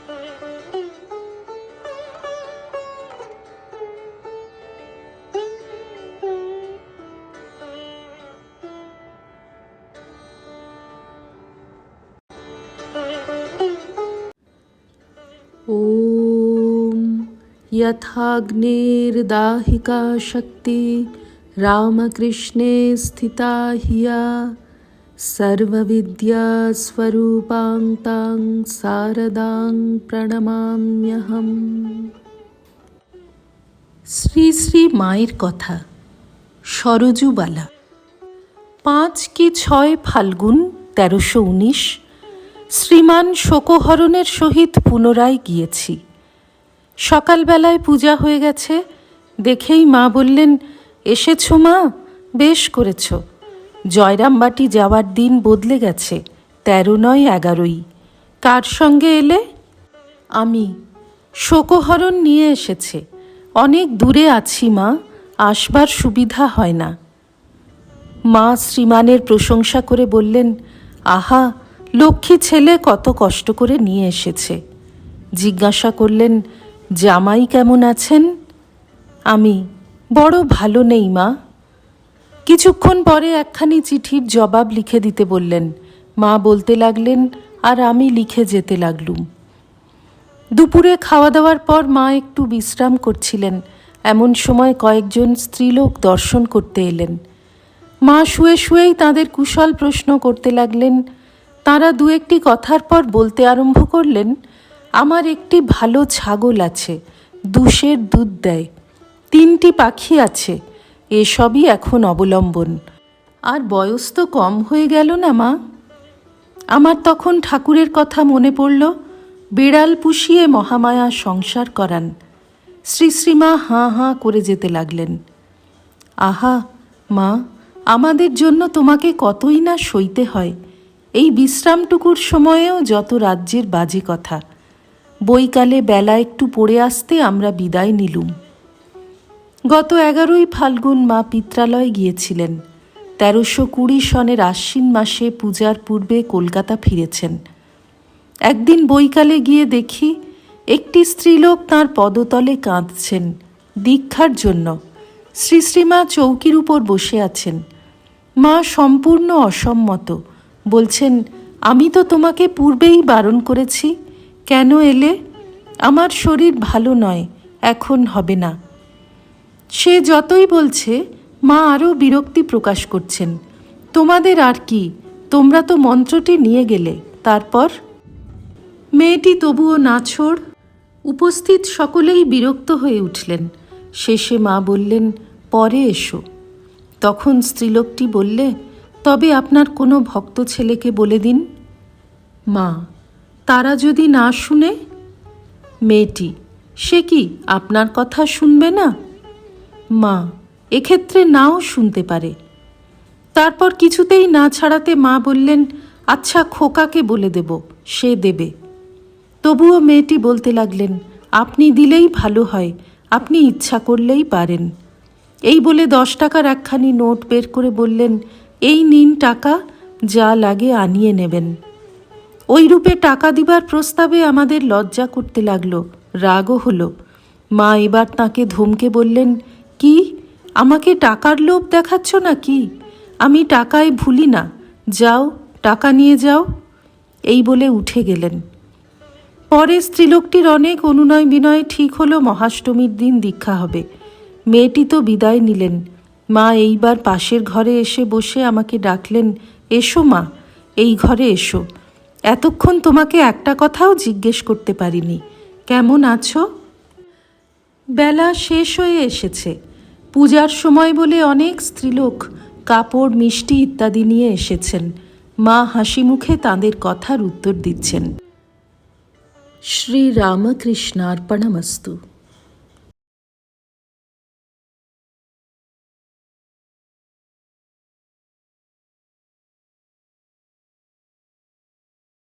ॐ यथाग्निर्दाहिका शक्ति रामकृष्णे स्थिता हिया सर्वविद्यास्वरूपां तां शारदां প্রণমাম্যহম। শ্রী শ্রী মায়ের কথা। সরজুবালা। 5 কি 6 ফাল্গুন 1319 শ্রীমান শোকহরণের সহিত পুনরায় গিয়েছি। সকালবেলায় পূজা হয়ে গেছে দেখেই মা বললেন, এসেছো মা, বেশ করেছ। জয়রামবাটি যাওয়ার দিন বদলে গেছে, 13 নয় 11ই। কার সঙ্গে এলে? আমি। শোকহরণ নিয়ে এসেছে। অনেক দূরে আছি মা, আসবার সুবিধা হয় না। মা শ্রীমানের প্রশংসা করে বললেন, আহা, লক্ষ্মী ছেলে কত কষ্ট করে নিয়ে এসেছে। জিজ্ঞাসা করলেন, জামাই কেমন আছেন? আমি, বড় ভালো নেই মা। কিছুক্ষণ পরে একখানি চিঠির জবাব লিখে দিতে বললেন। মা বলতে লাগলেন, আর আমি লিখে যেতে লাগলুম। দুপুরে খাওয়া দাওয়ার পর মা একটু বিশ্রাম করছিলেন, এমন সময় কয়েকজন স্ত্রীলোক দর্শন করতে এলেন। মা শুয়ে শুয়েই তাঁদের কুশল প্রশ্ন করতে লাগলেন। তাঁরা 2-1টি কথার পর বলতে আরম্ভ করলেন, আমার একটি ভালো ছাগল আছে, 2 সের দুধ দেয়, 3টি পাখি আছে, এসবই এখন অবলম্বন। আর বয়স তো কম হয়ে গেল না মা? আমার তখন ঠাকুরের কথা মনে পড়ল, বেড়াল পুষিয়ে মহামায়া সংসার করান। শ্রী শ্রীমা হাঁ হাঁ করে যেতে লাগলেন। আহা মা, আমাদের জন্য তোমাকে কতই না সইতে হয়। এই বিশ্রামটুকুর সময়েও যত রাজ্যের বাজে কথা। বৈকালে বেলা একটু পড়ে আসতে আমরা বিদায় নিলুম। গত 11ই ফাল্গুন মা পিত্রালয়ে গিয়েছিলেন। 1320 সনের আশ্বিন মাসে পূজার পূর্বে কলকাতা ফিরেছেন। একদিন বৈকালে গিয়ে দেখি একটি স্ত্রীলোক তাঁর পদতলে কাঁদছেন, দীক্ষার জন্য। শ্রী শ্রীমা চৌকির উপর বসে আছেন। মা সম্পূর্ণ অসম্মত, বলছেন, আমি তো তোমাকে পূর্বেই বারণ করেছি, কেন এলে? আমার শরীর ভালো নয়, এখন হবে না। সে যতই বলছে, মা আরও বিরক্তি প্রকাশ করছেন। তোমাদের আর কি, তোমরা তো মন্ত্রটি নিয়ে গেলে, তারপর? মেয়েটি তবুও নাছোড়। উপস্থিত সকলেই বিরক্ত হয়ে উঠলেন। শেষে মা বললেন, পরে এসো। তখন স্ত্রীলোকটি বললে, তবে আপনার কোনো ভক্ত ছেলেকে বলে দিন। মা, তারা যদি না শুনে? মেয়েটি, সে কি আপনার কথা শুনবে না? মা, এক্ষেত্রে নাও শুনতে পারে। তারপর কিছুতেই না ছাড়াতে মা বললেন, আচ্ছা খোকাকে বলে দেব, সে দেবে। তবুও মেয়েটি বলতে লাগলেন, আপনি দিলেই ভালো হয়, আপনি ইচ্ছা করলেই পারেন। এই বলে 10 টাকার একখানি নোট বের করে বললেন, এই নিন টাকা, যা লাগে আনিয়ে নেবেন। ওই রূপে টাকা দিবার প্রস্তাবে আমাদের লজ্জা করতে লাগলো, রাগও হলো। মা এবার তাকে ধমকে বললেন, কি, আমাকে টাকার লোভ দেখাচ্ছ না কি? আমি টাকায় ভুলি না, যাও টাকা নিয়ে যাও। এই বলে উঠে গেলেন। পরে স্ত্রীলোকটির অনেক অনুনয় বিনয় ঠিক হলো মহাষ্টমীর দিন দীক্ষা হবে। মেয়েটি তো বিদায় নিলেন। মা এইবার পাশের ঘরে এসে বসে আমাকে ডাকলেন, এসো মা, এই ঘরে এসো। এতক্ষণ তোমাকে একটা কথাও জিজ্ঞেস করতে পারিনি, কেমন আছো? বেলা শেষ হয়ে এসেছে। পূজার সময় বলে অনেক স্ত্রীলোক কাপড়, মিষ্টি ইত্যাদি নিয়ে এসেছেন। মা হাসি মুখে তাঁদের কথার উত্তর দিচ্ছেন। শ্রী রামকৃষ্ণার্পণমস্তু।